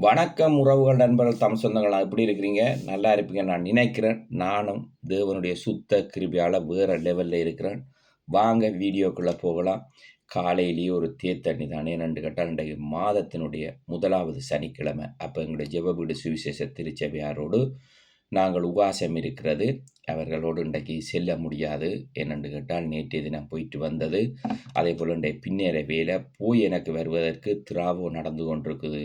வணக்கம் உறவுகள், நண்பர்கள், தமிழ் சொந்தங்களா எப்படி இருக்கிறீங்க? நல்லா இருப்பீங்க நான் நினைக்கிறேன். நானும் தேவனுடைய சுத்த கிருபையால வேற லெவல்ல இருக்கிறேன். வாங்க வீடியோக்குள்ள போகலாம். காலையிலேயே ஒரு தேத்தண்ணி தானே நண்டு கேட்டால் இன்றைக்கு மாதத்தினுடைய முதலாவது சனிக்கிழமை. அப்போ எங்களுடைய ஜெப வீடு சுவிசேஷ திருச்சபையாரோடு நாங்கள் உபாசம் இருக்கிறது. அவர்களோடு இன்றைக்கு செல்ல முடியாது. என்னென்று கேட்டால் நேற்றைய தினம் போயிட்டு வந்தது. அதே போல் இன்றைய பின்னேற வேலை போய் எனக்கு வருவதற்கு திராவோ நடந்து கொண்டிருக்குது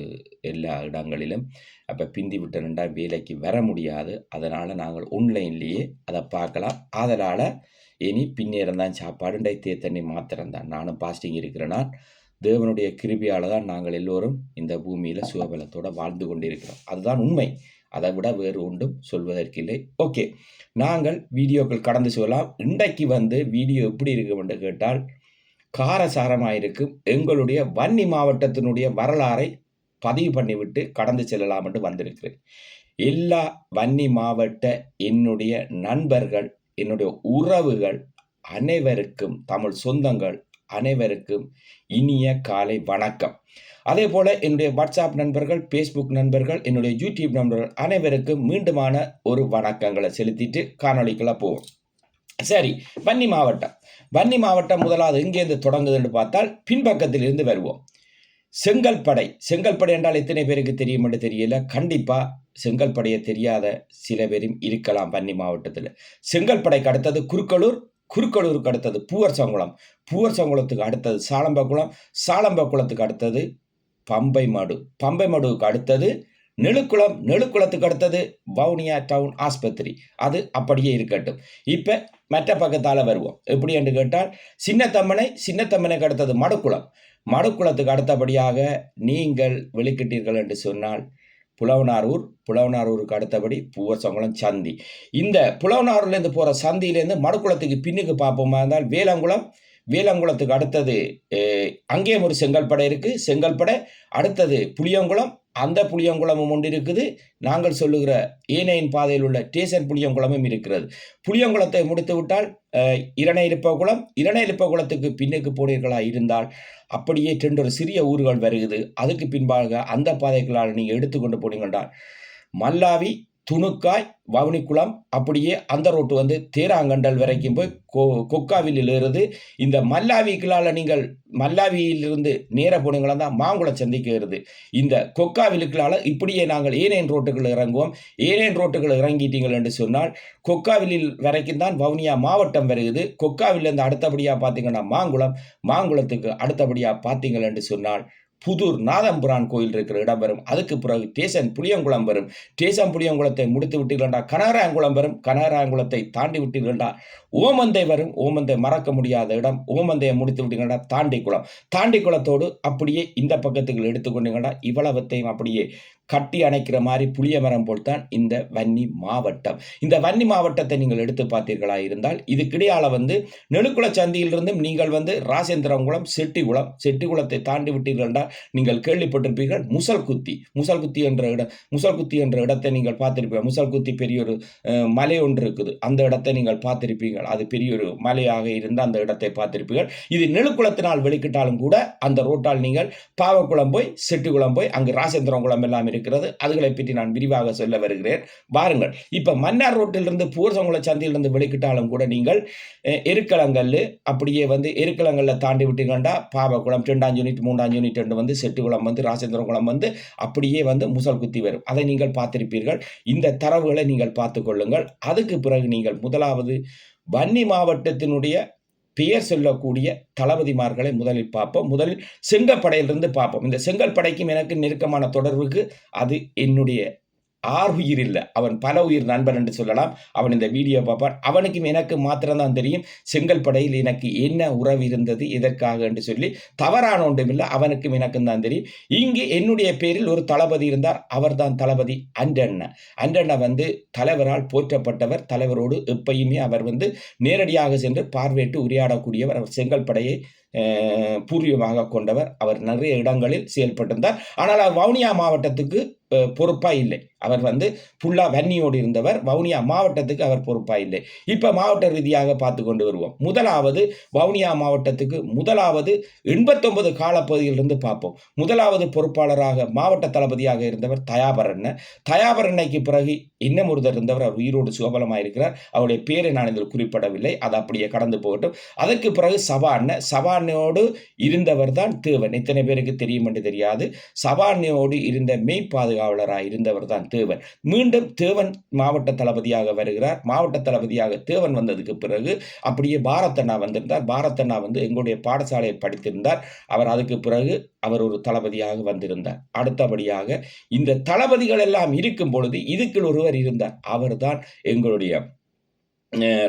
எல்லா இடங்களிலும். அப்போ பிந்தி விட்டனண்டா வேலைக்கு வர முடியாது. அதனால் நாங்கள் ஆன்லைன்லேயே அதை பார்க்கலாம். அதனால் இனி பின்னேறம் தான் சாப்பாடு. இன்றைய தேத்தண்ணி மாத்திரம் தான். நானும் பாஸ்டிங் இருக்கிறேன்னா தேவனுடைய கிருபையால் தான் நாங்கள் எல்லோரும் இந்த பூமியில் சுகபலத்தோடு வாழ்ந்து கொண்டிருக்கிறோம். அதுதான் உண்மை. அதை விட வேறு ஒன்றும் சொல்வதற்கில்லை. ஓகே, நாங்கள் வீடியோக்கள் கடந்து சொல்லலாம். இன்றைக்கு வீடியோ எப்படி இருக்கும் என்று கேட்டால் காரசாரமாக இருக்கும். எங்களுடைய வன்னி மாவட்டத்தினுடைய வரலாறை பதிவு பண்ணிவிட்டு கடந்து செல்லலாம் என்று வந்திருக்கிறேன். எல்லா வன்னி மாவட்ட என்னுடைய நண்பர்கள், என்னுடைய உறவுகள் அனைவருக்கும், தமிழ் சொந்தங்கள் அனைவருக்கும் இனிய காலை வணக்கம். அதே போல என்னுடைய வாட்ஸ்அப் நண்பர்கள், ஃபேஸ்புக் நண்பர்கள், என்னுடைய யூடியூப் நண்பர்கள் அனைவருக்கும் மீண்டுமான ஒரு வணக்கங்களை செலுத்திட்டு காணொலிக்குள்ள போவோம். சரி, வன்னி மாவட்டம் முதலாவது எங்கேருந்து தொடங்குதுன்னு பார்த்தால் பின்பக்கத்தில் இருந்து வருவோம். செங்கல்படை என்றால் எத்தனை பேருக்கு தெரியும் என்று தெரியல. கண்டிப்பா செங்கல்படையை தெரியாத சில பேரும் இருக்கலாம். வன்னி மாவட்டத்தில் செங்கல்படைக்கு அடுத்தது குறுக்களூருக்கு அடுத்தது பூவரசங்குளத்துக்கு அடுத்தது சாலம்பக்குளத்துக்கு அடுத்தது பம்பைமடுவுக்கு அடுத்தது நெழுக்குளத்துக்கு அடுத்தது வவுனியா டவுன் ஆஸ்பத்திரி. அது அப்படியே இருக்கட்டும். இப்போ மற்ற பக்கத்தால் வருவோம். எப்படி என்று கேட்டால் சின்னத்தம்மனைக்கு அடுத்தது மடுக்குளத்துக்கு அடுத்தபடியாக நீங்கள் வெளிக்கிட்டீர்கள் என்று சொன்னால் புலவனாரூருக்கு அடுத்தபடி பூவரசங்குளம் சந்தி. இந்த புலவனாரூர்லேருந்து போகிற சந்தியிலேருந்து மடுக்குளத்துக்கு பின்னுக்கு பார்ப்போமா இருந்தால் வேலங்குளத்துக்கு அடுத்தது அங்கேயும் ஒரு செங்கல்படை இருக்குது. செங்கல்படை அடுத்தது புளியங்குளம். அந்த புளியங்குளமும் ஒன்று இருக்குது. நாங்கள் சொல்லுகிற ஏனையின் பாதையில் உள்ள டேசன் புளியங்குளமும் இருக்கிறது. புளியங்குளத்தை முடித்து விட்டால் இரணை பின்னுக்கு போனீர்களா இருந்தால் அப்படியே ஒரு சிறிய ஊர்கள் வருகிறது. அதுக்கு பின்பாக அந்த பாதைகளால் நீங்கள் எடுத்துக்கொண்டு போனீங்கன்னா மல்லாவி, துணுக்காய், வவுனிக்குளம், அப்படியே அந்த ரோட்டு தேராங்கண்டல் வரைக்கும் போய் கொக்காவில் ஏறுது. இந்த நீங்கள் மல்லாவியிலிருந்து நேர போனீங்களா தான் மாங்குளம் சந்திக்கு ஏறுது. இந்த கொக்காவிலுக்களால் இப்படியே நாங்கள் ஏனையன் ரோட்டுகள் இறங்குவோம். ஏனையன் ரோட்டுகள் இறங்கிட்டீங்கள் என்று சொன்னால் கொக்காவிலில் வரைக்கும் தான் வவுனியா மாவட்டம் வருகிறது. கொக்காவிலிருந்து அடுத்தபடியாக பார்த்தீங்கன்னா மாங்குளத்துக்கு அடுத்தபடியாக பார்த்தீங்கள் என்று சொன்னால் புதூர் நாதம்புரான் கோயில் இருக்கிற இடம் வரும். அதுக்கு பிறகு டேசன் புளியங்குளம் வரும். டேசன் புளியங்குளத்தை முடித்து விட்டீர்களா கனகராயங்குளம் வரும். கனகராயங்குளத்தை தாண்டி விட்டீர்களா ஓமந்தை வரும். ஓமந்தை மறக்க முடியாத இடம். ஓமந்தையை முடித்து விட்டீங்களா தாண்டிக்குளத்தோடு அப்படியே இந்த பக்கத்துக்கு எடுத்துக்கொண்டீங்கன்னா இவ்வளவத்தையும் அப்படியே கட்டி அணைக்கிற மாதிரி புளிய மரம் போல் தான் இந்த வன்னி மாவட்டம். இந்த வன்னி மாவட்டத்தை நீங்கள் எடுத்து பார்த்தீர்களா இருந்தால் இதுக்கிடையால நெழுக்குள சந்தியிலிருந்தும் நீங்கள் ராசேந்திரங்குளம், செட்டிக்குளத்தை தாண்டி விட்டீர்கள் நீங்கள் கேள்விப்பட்டிருப்பீர்கள். முசல்குத்தி என்ற இடத்தை நீங்கள் பார்த்திருப்பீர்கள். முசல்குத்தி பெரிய ஒரு மலை ஒன்று இருக்குது. அந்த இடத்தை நீங்கள் பார்த்திருப்பீர்கள். அது பெரிய ஒரு மலையாக இருந்து அந்த இடத்தை பார்த்திருப்பீர்கள். இது நெழுக்குளத்தினால் வெளிக்கிட்டாலும் கூட அந்த ரோட்டால் நீங்கள் பாவக்குளம் போய் செட்டிக்குளம் போய் அங்கு ராசேந்திரங்குளம் எல்லாம் இருக்கிறது. அதுகளை பற்றி நான் விரிவாக சொல்ல வருகிறேன். பாருங்கள், இப்ப மன்னார் ரோட்டிலிருந்து பூவரசங்குள சந்தியிலிருந்து வெளிக்கிட்டாலும் கூட நீங்கள் எருக்களங்கல் அப்படியே எருக்களங்கல்ல தாண்டி விட்டீங்கன்னா பாவக்குளம் 2ஆம் யூனிட் 3ஆம் யூனிட் செட்டிக்குளம் ராசேந்திரங்குளம் அப்படியே முசல்குத்தி வரும். அதை நீங்கள் பார்த்திருப்பீர்கள். இந்த தரவுகளை நீங்கள் பார்த்துக் கொள்ளுங்கள். அதுக்கு பிறகு நீங்கள் முதலாவது வன்னி மாவட்டத்தினுடைய பெயர் சொல்லக்கூடிய தளபதிமார்களை முதலில் பார்ப்போம். முதலில் செங்கல்படையிலிருந்து பார்ப்போம். இந்த செங்கல்படைக்கும் எனக்கு நெருக்கமான தொடர்புக்கு அது என்னுடைய உயிர் இல்லை, அவன் பல உயிர் நண்பன் என்று சொல்லலாம். அவன் இந்த வீடியோ பார்ப்பான். அவனுக்கும் எனக்கு மாத்திரம்தான் தெரியும் செங்கல்படையில் எனக்கு என்ன உறவு இருந்தது, எதற்காக என்று சொல்லி. தவறான ஒன்றுமில்லை, அவனுக்கும் எனக்கும் தான் தெரியும். இங்கு என்னுடைய பேரில் ஒரு தளபதி இருந்தார். அவர் தான் தளபதி அண்டண்ண தலைவரால் போற்றப்பட்டவர். தலைவரோடு எப்பயுமே அவர் நேரடியாக சென்று பார்வையிட்டு உரையாடக்கூடியவர். அவர் செங்கல்படையை பூர்வீகமாக கொண்டவர். அவர் நிறைய இடங்களில் செயல்பட்டிருந்தார். ஆனால் அவர் வவுனியா மாவட்டத்துக்கு பொறுப்பாக இல்லை. அவர் ஃபுல்லா வன்னியோடு இருந்தவர். வவுனியா மாவட்டத்துக்கு அவர் பொறுப்பாக இல்லை. இப்போ மாவட்ட ரீதியாக பார்த்து கொண்டு வருவோம். முதலாவது வவுனியா மாவட்டத்துக்கு 89 காலப்பகுதியிலிருந்து பார்ப்போம். முதலாவது பொறுப்பாளராக மாவட்ட தளபதியாக இருந்தவர் தயாபரண்ணைக்கு பிறகு இன்னும் ஒருத்தர் இருந்தவர். அவர் உயிரோடு சுகபலமாக இருக்கிறார். அவருடைய பேரை நான் இதில் குறிப்பிடவில்லை, அது அப்படியே கடந்து போகட்டும். அதற்கு பிறகு சபாண்ணோடு இருந்தவர் தான் தேவன். எத்தனை பேருக்கு தெரியும் என்று தெரியாது. சபாண்ணோடு இருந்த மெய்ப்பாதுகாவலராக இருந்தவர் தான் தேவன். மீண்டும் தேவன் மாவட்ட தளபதியாக வருகிறார். மாவட்ட தளபதியாக தேவன் வந்ததுக்கு பிறகு அப்படியே பாரத்தண்ணா வந்திருந்தார். பாரத்தண்ணா எங்களுடைய பாடசாலையில் படித்திருந்தார். அவர் அதுக்கு பிறகு அவர் ஒரு தளபதியாக வந்திருந்தார். அடுத்தபடியாக இந்த தளபதிகள் எல்லாம் இருக்கும் பொழுது இதுக்குள் ஒருவர் இருந்தார். அவர் தான் எங்களுடைய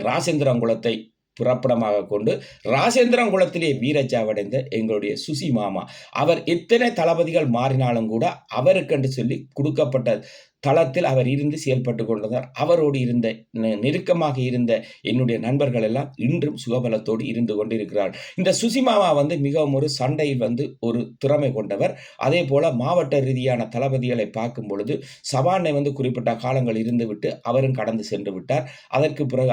ராசேந்திரங்குளத்தை புறப்படமாக கொண்டு ராசேந்திரங்குளத்திலே வீரச்சாவடைந்த எங்களுடைய சுசி மாமா. அவர் எத்தனை தளபதிகள் மாறினாலும் கூட அவருக்கென்று சொல்லி கொடுக்கப்பட்ட தளத்தில் அவர் இருந்து செயல்பட்டு கொண்டிருந்தார். அவரோடு இருந்த நெருக்கமாக இருந்த என்னுடைய நண்பர்கள் எல்லாம் இன்றும் சுகபலத்தோடு இருந்து கொண்டிருக்கிறார். இந்த சுசிமாமா மிகவும் ஒரு சண்டையில் ஒரு திறமை கொண்டவர். அதே போல மாவட்ட ரீதியான தளபதிகளை பார்க்கும் பொழுது சபானை குறிப்பிட்ட காலங்கள் இருந்து விட்டு அவரும் கடந்து சென்று விட்டார். அதற்கு பிறகு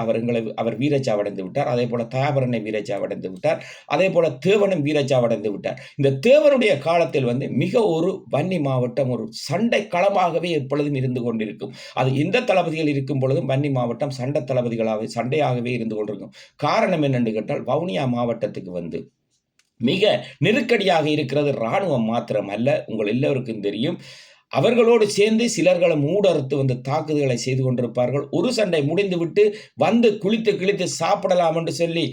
அவர் வீரச்சாவடைந்து விட்டார். அதே போல தயாபரனை வீரச்சாவடைந்து விட்டார். அதே போல தேவனும் வீரச்சாவடைந்து விட்டார். இந்த தேவனுடைய காலத்தில் மிக ஒரு வன்னி மாவட்டம் ஒரு சண்டை களமாகவே எப்பொழுதும் இருந்து கொண்டிருக்கும். அது எந்த தளபதிகள் இருக்கும் பொழுதும் வன்னி மாவட்டம் சண்டையாகவே இருந்து கொண்டிருக்கும். காரணம் என்னென்று கேட்டால் வவுனியா மாவட்டத்துக்கு மிக நெருக்கடியாக இருக்கிறது இராணுவம் மாத்திரம் அல்ல. உங்கள் எல்லோருக்கும் தெரியும். அவர்களோடு சேர்ந்து சிலர்களும் ஊடறுத்து தாக்குதல்களை செய்து கொண்டிருப்பார்கள். ஒரு சண்டை முடிந்துவிட்டு குளித்து கிழித்து சாப்பிடலாம் என்று சொல்லி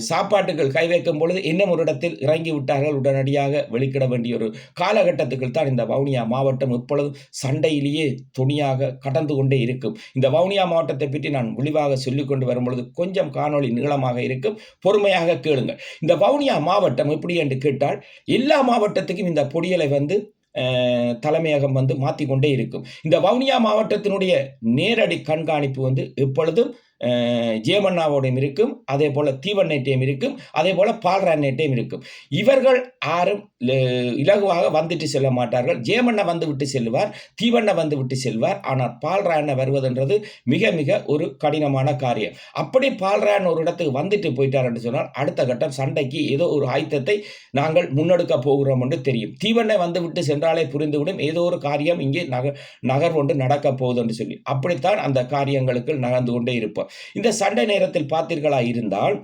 சாப்பாட்டுகள் கை வைக்கும் பொழுது இன்னும் ஒரு இடத்தில் இறங்கி விட்டார்கள். உடனடியாக வெளிக்கிட வேண்டிய ஒரு காலகட்டத்துக்கு தான் இந்த வவுனியா மாவட்டம் இப்பொழுது சண்டையிலேயே துணியாக கடந்து கொண்டே இருக்கும். இந்த வவுனியா மாவட்டத்தை பற்றி நான் விரிவாக சொல்லிக் கொண்டு வரும் பொழுது கொஞ்சம் காணொளி நீளமாக இருக்கும், பொறுமையாக கேளுங்கள். இந்த வவுனியா மாவட்டம் எப்படி என்று கேட்டால் எல்லா மாவட்டத்துக்கும் இந்த பொடியலை தலைமையகம் மாற்றிக்கொண்டே இருக்கும். இந்த வவுனியா மாவட்டத்தினுடைய நேரடி கண்காணிப்பு எப்பொழுதும் ஜேமண்ணாவோடையும் இருக்கும். அதே போல தீவண்ணேட்டையும் இருக்கும். அதே போல பால்ராண்ணேட்டையும் இருக்கும். இவர்கள் யாரும் இலகுவாக வந்துட்டு செல்ல மாட்டார்கள். ஜேமண்ணா விட்டு செல்வார், தீவண்ண விட்டு செல்வார். ஆனால் பால்ராண்ண வருவதென்றது மிக மிக ஒரு கடினமான காரியம். அப்படி பால்ரான் ஒரு இடத்துக்கு வந்துட்டு போயிட்டார் என்று சொன்னால் அடுத்த கட்டம் சண்டைக்கு ஏதோ ஒரு ஆயுதத்தை நாங்கள் முன்னெடுக்க போகிறோம் என்று தெரியும். தீவண்ணை விட்டு சென்றாலே புரிந்துவிடும் ஏதோ ஒரு காரியம் இங்கே நகர் ஒன்று நடக்க போகுது என்று சொல்லி. அப்படித்தான் அந்த காரியங்களுக்கு நகர்ந்து கொண்டே இருப்போம். இந்த சண்டை நேரத்தில் பார்த்தீர்களா இருந்தால்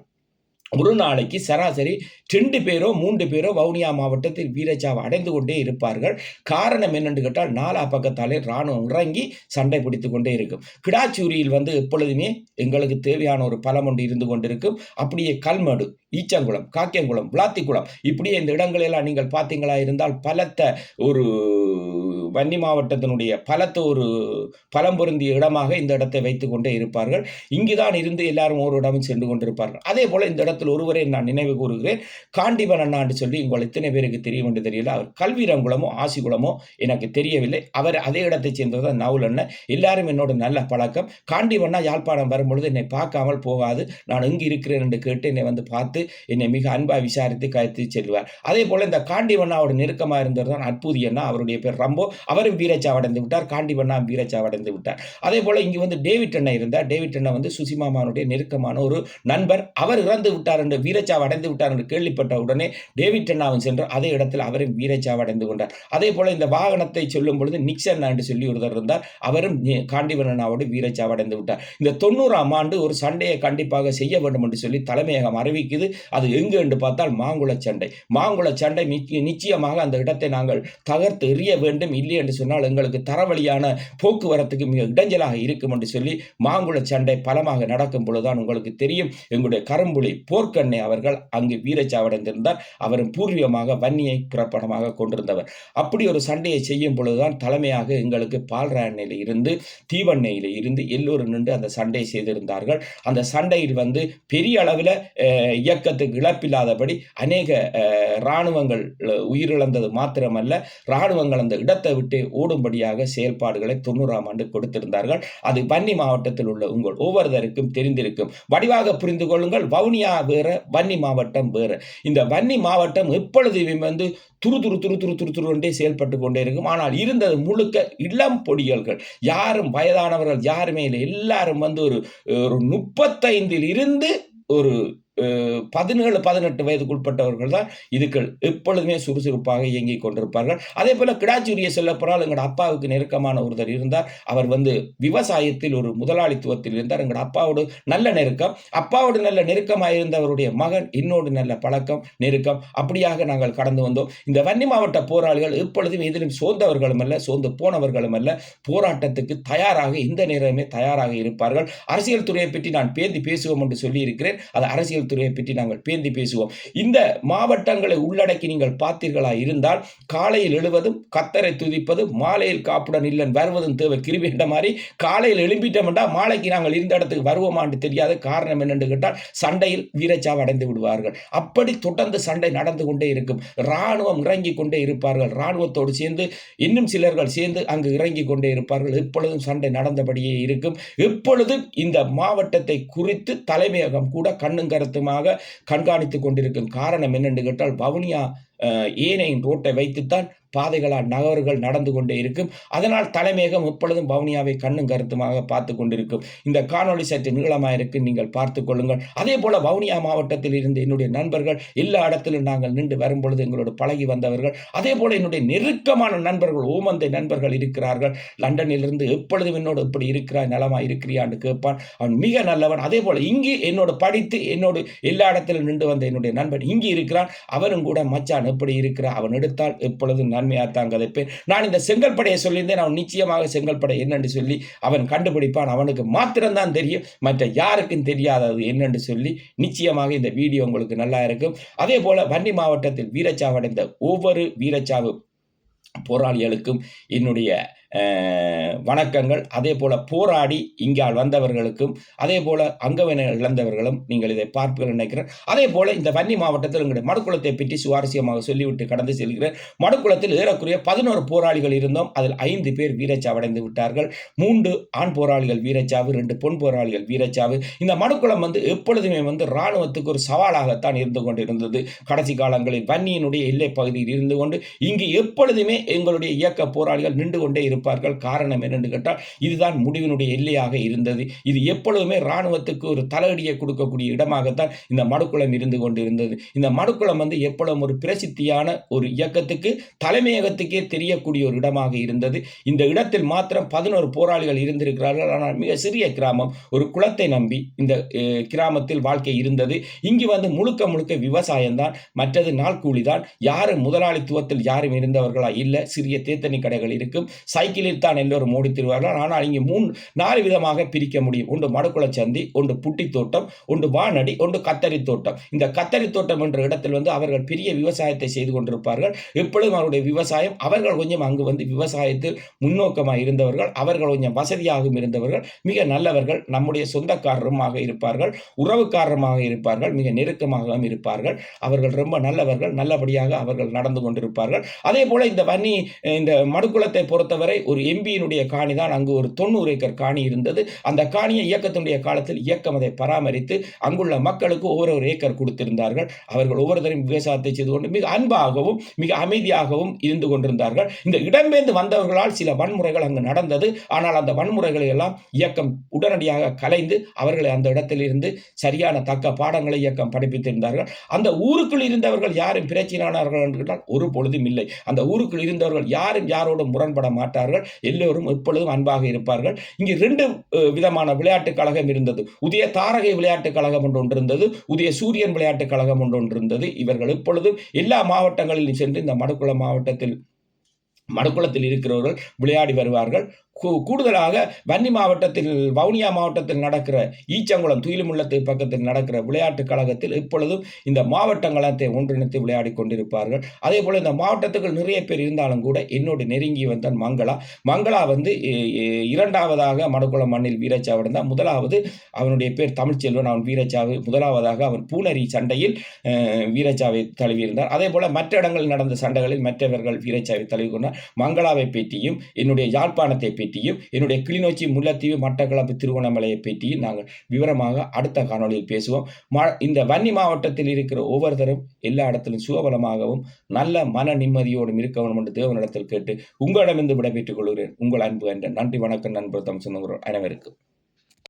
ஒரு நாளைக்கு சராசரி 2 பேரோ 3 பேரோ வவுனியா மாவட்டத்தில் வீரச்சாவை அடைந்து கொண்டே இருப்பார்கள். காரணம் என்னென்று கேட்டால் 4 பக்கத்தாலே இராணுவம் இறங்கி சண்டை பிடித்து கொண்டே இருக்கும். கிடாச்சூரியில் எப்பொழுதுமே எங்களுக்கு தேவையான ஒரு பலம் ஒன்று இருந்து கொண்டிருக்கும். அப்படியே கல்மடு, ஈச்சங்குளம், காக்கியங்குளம், விளாத்திக்குளம், இப்படியே இந்த இடங்களெல்லாம் நீங்கள் பார்த்தீங்களா இருந்தால் பலத்த ஒரு வன்னி மாவட்டத்தினுடைய பலத்த ஒரு பலம் பொருந்திய இடமாக இந்த இடத்தை வைத்துக் கொண்டே இருப்பார்கள். இங்குதான் இருந்து எல்லாரும் ஒரு இடமும் சென்று கொண்டிருப்பார்கள். அதே போல இந்த இடத்தில் ஒருவரை நான் நினைவு கூறுகிறேன். காண்டிவன் அண்ணா என்று சொல்லி உங்கள் எத்தனை பேருக்கு தெரியும் என்று தெரியல. அவர் கல்வீரங்குளமோ ஆசிகுளமோ எனக்கு தெரியவில்லை. அவர் அதே இடத்தை சேர்ந்தவர் நவுல் அண்ணன். எல்லாரும் என்னோட நல்ல பழக்கம். காண்டிவண்ணா யாழ்ப்பாணம் வரும்பொழுது என்னை பார்க்காமல் போகாது. நான் எங்கு இருக்கிறேன் என்று கேட்டு என்னை பார்த்து என்னை மிக அன்பாக விசாரித்து கழித்து செல்வார். அதே போல இந்த காண்டிவண்ணாவோட நெருக்கமாக இருந்தவர் தான் அற்புதி அண்ணா. அவருடைய பேர் ரம்போ. அவரும் வீரச்சாவடைந்து விட்டார். காண்டிவண்ணா வீரச்சாவடைந்து விட்டார். அதே போல இங்கு டேவிட் அண்ணா இருந்தார். டேவிட் அண்ணா சுசிமாமானுடைய நெருக்கமான ஒரு நண்பர். அவர் இறந்து விட்டார் என்று வீரச்சாவடைந்து விட்டார் என்று கேள்விப்பட்ட உடனே டேவிட் அண்ணாவும் சென்று அதே இடத்தில் அவரும் வீரச்சாவடைந்து கொண்டார். அதே போல இந்த வாகனத்தை சொல்லும் பொழுது நிக்சன் என்று சொல்லி ஒருத்தர் இருந்தார். அவரும் காண்டிவண்ணாவோடு வீரச்சாவடைந்து விட்டார். இந்த 90ஆம் ஆண்டு ஒரு சண்டையை கண்டிப்பாக செய்ய வேண்டும் என்று சொல்லி தலைமையகம் அறிவிக்குது. அது எங்கு என்று பார்த்தால் மாங்குள சண்டை. மாங்குள சண்டை நிச்சயமாக அந்த இடத்தை நாங்கள் தகர்த்து எறிய வேண்டும். இல்லை என்று சொன்னால் எங்களுக்கு தரவழியான போக்குவரத்துக்கு மிக இடைஞ்சலாக இருக்கும் என்று சொல்லி மாங்குள சண்டை பலமாக நடக்கும் பொழுதுதான் உங்களுக்கு தெரியும் எங்களுடைய கரும்புலி போர்க்கண்ணை அவர்கள் அங்கு வீரச்சாவடைந்திருந்தார். அவரும் பூர்வீகமாக வன்னியை புறப்படமாக கொண்டிருந்தவர். அப்படி ஒரு சண்டையை செய்யும் பொழுதுதான் தலைமையாக எங்களுக்கு பால்ராண்ணையில் இருந்து தீவண்ணையில் இருந்து எல்லோரும் நின்று அந்த சண்டையை செய்திருந்தார்கள். அந்த சண்டையில் பெரிய அளவில் இயக்கத்துக்கு இழப்பில்லாதபடி அநேக இராணுவங்கள் உயிரிழந்தது மாத்திரமல்ல, இராணுவங்கள் அந்த இடத்தை விட்டு ஓடும்படியாக செயல்பாடுகளை 90ஆம் ஆண்டு கொடுத்திருந்தார்கள். அது வன்னி மாவட்டத்தில் உள்ள உங்கள் ஒவ்வொருவருக்கும் தெரிந்திருக்கும். வடிவாக புரிந்து கொள்ளுங்கள். வவுனியா வேற, வன்னி மாவட்டம் வேற. இந்த வன்னி மாவட்டம் எப்பொழுதுமே துரு என்றே செயல்பட்டு கொண்டே இருக்கும். ஆனால் இருந்தது முழுக்க இளம் பொடியல்கள், யாரும் வயதானவர்கள் யாருமே இல்லை. எல்லாரும் ஒரு 35 இருந்து ஒரு 17, 18 வயதுக்குட்பட்டவர்கள் தான் இதுக்கள் எப்பொழுதுமே சுறுசுறுப்பாக இயங்கிக் கொண்டிருப்பார்கள். அதே போல கிடாச்சூரியை சொல்லப்போனால் எங்கள் அப்பாவுக்கு நெருக்கமான ஒருத்தர் இருந்தார். அவர் விவசாயத்தில் ஒரு முதலாளித்துவத்தில் இருந்தார். எங்கள் அப்பாவோடு நல்ல நெருக்கம். அப்பாவோடு நல்ல நெருக்கமாக இருந்தவருடைய மகன் என்னோடு நல்ல பழக்கம், நெருக்கம். அப்படியாக நாங்கள் கடந்து வந்தோம். இந்த வன்னி மாவட்ட போராளிகள் எப்பொழுதும் எதிலும் சோர்ந்தவர்களும் அல்ல, சோர்ந்து போனவர்களும் அல்ல. போராட்டத்துக்கு தயாராக இந்த நேரமே தயாராக இருப்பார்கள். அரசியல் துறையை பற்றி நான் பேசுவோம் என்று சொல்லி இருக்கிறேன். அது அரசியல் துறையை பற்றி நாங்கள் பேந்தி பேசுவோம். இந்த மாவட்டங்களை உள்ளடக்கி நீங்கள் பார்த்தீர்களா இருந்தால், காலையில் எழுவதும் கத்தரை துதிப்பதும் மாலையில் காப்புடன் இல்லன் வருவதும் தேவை கிருபை என்ற மாதிரி, காலையில் எழும்பிட்டோம்டா மாலைக்கு நாங்கள் இருந்த இடத்துக்கு வருவோமான்னு தெரியாது. காரணம் என்னென்று கேட்டால் சண்டையில் வீரச்சாவு அடைந்து விடுவார்கள். அப்படி தொடர்ந்து சண்டை நடந்து கொண்டே இருக்கும். இராணுவம் இறங்கி கொண்டே இருப்பார்கள். இராணுவத்தோடு சேர்ந்து இன்னும் சிலர்கள் சேர்ந்து அங்கு இறங்கி கொண்டே இருப்பார்கள். எப்பொழுதும் சண்டை நடந்தபடியே இருக்கும். எப்பொழுதும் இந்த மாவட்டத்தை குறித்து தலைமையகம் கூட கண்ணும் கருத்துமாக கண்காணித்துக் கொண்டிருக்கும். காரணம் என்னென்று கேட்டால், வவுனியா ஏனையின் ரோட்டை வைத்துத்தான் பாதைகளால் நகர்கள் நடந்து கொண்டே இருக்கும். அதனால் தலைமையகம் எப்பொழுதும் வவுனியாவை கண்ணும் கருத்துமாக பார்த்து கொண்டிருக்கும். இந்த காணொளி சற்று நீளமாக இருக்கு, நீங்கள் பார்த்துக் கொள்ளுங்கள். அதே போல வவுனியா மாவட்டத்தில் இருந்து என்னுடைய நண்பர்கள் எல்லா இடத்திலும் நாங்கள் நின்று வரும்பொழுது எங்களோடு பழகி வந்தவர்கள், அதே போல என்னுடைய நெருக்கமான நண்பர்கள், ஓமந்தை நண்பர்கள் இருக்கிறார்கள். லண்டனிலிருந்து எப்பொழுதும் என்னோடு எப்படி இருக்கிறாய், நலமா இருக்கிறியான்னு கேட்பான். அவன் மிக நல்லவன். அதே போல இங்கு என்னோடு படித்து என்னோடு எல்லா இடத்திலும் நின்று வந்த என்னுடைய நண்பன் இங்கு இருக்கிறான். அவனும் கூட மச்சான் எப்படி இருக்கிறான், அவன் எடுத்தால் எப்பொழுதும் நன்மையாத்தான் கதைப்பேன். நான் இந்த செங்கல்படையை சொல்லியிருந்தேன். அவன் நிச்சயமாக செங்கல்படை என்னென்று சொல்லி அவன் கண்டுபிடிப்பான். அவனுக்கு மாத்திரம்தான் தெரியும், மற்ற யாருக்கும் தெரியாதது என்னென்று சொல்லி நிச்சயமாக இந்த வீடியோ உங்களுக்கு நல்லா இருக்கும். அதே போல வன்னி மாவட்டத்தில் வீரச்சாவு அடைந்த ஒவ்வொரு வீரச்சாவு போராளிகளுக்கும் என்னுடைய வணக்கங்கள். அதே போல போராடி இங்கால் வந்தவர்களுக்கும், அதே போல அங்கவினை இழந்தவர்களும் நீங்கள் இதை பார்ப்பீர்கள் நினைக்கிறேன். அதே போல இந்த வன்னி மாவட்டத்தில் எங்களுடைய மடுக்குளத்தை பற்றி சுவாரஸ்யமாக சொல்லிவிட்டு கடந்து செல்கிறேன். மடுக்குளத்தில் ஏறக்குறைய 11 போராளிகள் இருந்தோம். அதில் 5 பேர் வீரச்சாவடைந்து விட்டார்கள். 3 ஆண் போராளிகள் வீரச்சாவு, 2 பொன் போராளிகள் வீரச்சாவு. இந்த மடுக்குளம் எப்பொழுதுமே இராணுவத்துக்கு ஒரு சவாலாகத்தான் இருந்து கொண்டிருந்தது. கடைசி காலங்களில் வன்னியினுடைய எல்லை பகுதியில் இருந்து கொண்டு இங்கு எப்பொழுதுமே எங்களுடைய இயக்க போராளிகள் நின்று கொண்டே இருப்பார்கள். காரணம் என்னென்று கேட்டால், இதுதான் முடிவினுடைய எல்லையாக இருந்தது. இது எப்பொழுதுமே இராணுவத்துக்கு ஒரு தலையடியை கொடுக்கக்கூடிய இடமாகத்தான் இந்த மடுக்குளம் இருந்து கொண்டிருந்தது. இந்த மடுக்குளம் எப்பொழுதும் ஒரு பிரசித்தியான ஒரு இயக்கத்துக்கு தலைமையகத்துக்கே தெரியக்கூடிய ஒரு இடமாக இருந்தது. இந்த இடத்தில் மாத்திரம் 11 போராளிகள் இருந்திருக்கிறார்கள். ஆனால் மிக சிறிய கிராமம், ஒரு குளத்தை நம்பி இந்த கிராமத்தில் வாழ்க்கை இருந்தது. இங்கு முழுக்க முழுக்க விவசாயம்தான், மற்றது நாள் கூலிதான். யாரும் முதலாளித்துவத்தில் யாரும் இருந்தவர்களா இல்லை. சிறிய தேத்தனி கடைகள் இருக்கும். சைக்கிளில் தான் எல்லோரும் ஓடி திருவார்கள். ஆனால் இங்கே 4 விதமாக பிரிக்க முடியும். ஒன்று மடுக்குள சந்தி, ஒன்று புட்டி தோட்டம், ஒன்று வானடி, ஒன்று கத்தரி தோட்டம். இந்த கத்தரி தோட்டம் என்ற இடத்தில் அவர்கள் பெரிய விவசாயத்தை செய்து கொண்டிருப்பார்கள். எப்பொழுதும் அவருடைய விவசாயம், அவர்கள் கொஞ்சம் அங்கு விவசாயத்தில் முன்னோக்கமாக இருந்தவர்கள், அவர்கள் கொஞ்சம் வசதியாகவும் இருந்தவர்கள், மிக நல்லவர்கள், நம்முடைய சொந்தக்காரருமாக இருப்பார்கள், உறவுக்காரமாக இருப்பார்கள், மிக நெருக்கமாகவும் இருப்பார்கள். அவர்கள் ரொம்ப நல்லவர்கள், நல்லபடியாக அவர்கள் நடந்து கொண்டிருப்பார்கள். அதே போல இந்த மடுக்குளத்தை பொறுத்தவரை ஒரு எம்பியினுடைய காணி தான். அங்கு ஒரு 90 ஏக்கர் காணி இருந்தது. அந்த காணியை இயக்கத்தினுடைய காலத்தில் இயக்கம் அதை பராமரித்து அங்குள்ள மக்களுக்கு ஒவ்வொரு ஏக்கர் கொடுத்திருந்தார்கள். அவர்கள் ஒவ்வொருத்தரும் விவசாயத்தை செய்து கொண்டு மிக அன்பாகவும் மிக அமைதியாகவும் இருந்து கொண்டிருந்தார்கள். இந்த இடம்பெயர்ந்து வந்தவர்களால் சில வன்முறைகள் அங்கு நடந்தது. ஆனால் அந்த வன்முறைகளை எல்லாம் இயக்கம் உடனடியாக கலைந்து அவர்களை அந்த இடத்தில் இருந்து சரியான தக்க பாடங்களை இயக்கம் படிப்பித்திருந்தார்கள். அந்த ஊருக்குள் இருந்தவர்கள் யாரும் பிரச்சனையானார்கள் என்றால் ஒரு பொழுதும் இல்லை. அந்த ஊருக்குள் இருந்தவர்கள் யாரும் யாரோடு முரண்பட மாட்டார்கள். எல்லோரும் எப்பொழுதும் அன்பாக இருப்பார்கள். இங்கு 2 விதமான விளையாட்டுக் கழகம் இருந்தது. உதய தாரகை விளையாட்டுக் கழகம் ஒன்று இருந்தது, உதய சூரியன் விளையாட்டுக் கழகம் ஒன்று இருந்தது. இவர்கள் எப்பொழுதும் எல்லா மாவட்டங்களிலும் சென்று இந்த மடுக்குளம் மாவட்டத்தில் மடுக்குளத்தில் இருக்கிறவர்கள் விளையாடி வருவார்கள். கூடுதலாக வன்னி மாவட்டத்தில் வவுனியா மாவட்டத்தில் நடக்கிற ஈச்சங்குளம் துயிலுமுள்ளத்து பக்கத்தில் நடக்கிற விளையாட்டுக் கழகத்தில் இப்பொழுதும் இந்த மாவட்டங்களை ஒன்றிணைத்து விளையாடி கொண்டிருப்பார்கள். அதே போல இந்த மாவட்டத்துக்கு நிறைய பேர் இருந்தாலும் கூட என்னோடு நெருங்கி வந்தான் மங்களா வந்து இரண்டாவதாக மடுக்குளம் மண்ணில் வீரச்சாவிடம் தான். முதலாவது அவனுடைய பேர் தமிழ்ச்செல்வன். அவன் வீரச்சாவு முதலாவதாக அவன் பூனரி சண்டையில் வீரச்சாவை தழுவியிருந்தார். அதே போல மற்ற இடங்களில் நடந்த சண்டைகளில் மற்றவர்கள் வீரச்சாவை தழுவி கொண்டார். மங்களாவை பற்றியும் என்னுடைய யாழ்ப்பாணத்தை பற்றியும் என்னுடைய கிளிநொச்சி முல்லைத்தீவு மட்டக்களப்பு திருவண்ணாமலையை பற்றியும் நாங்கள் விவரமாக அடுத்த காணொலியில் பேசுவோம். இந்த வன்னி மாவட்டத்தில் இருக்கிற ஒவ்வொருத்தரும் எல்லா இடத்திலும் சுகபலமாகவும் நல்ல மன நிம்மதியோடும் இருக்க வேண்டும் என்று தேவனிடத்தில் கேட்டு உங்களிடமிருந்து விடைபெற்றுக் கொள்கிறேன். உங்கள் அன்பு என்ற நன்றி வணக்கம் நண்பர் தம் சொந்தங்கள் அனைவருக்கும்.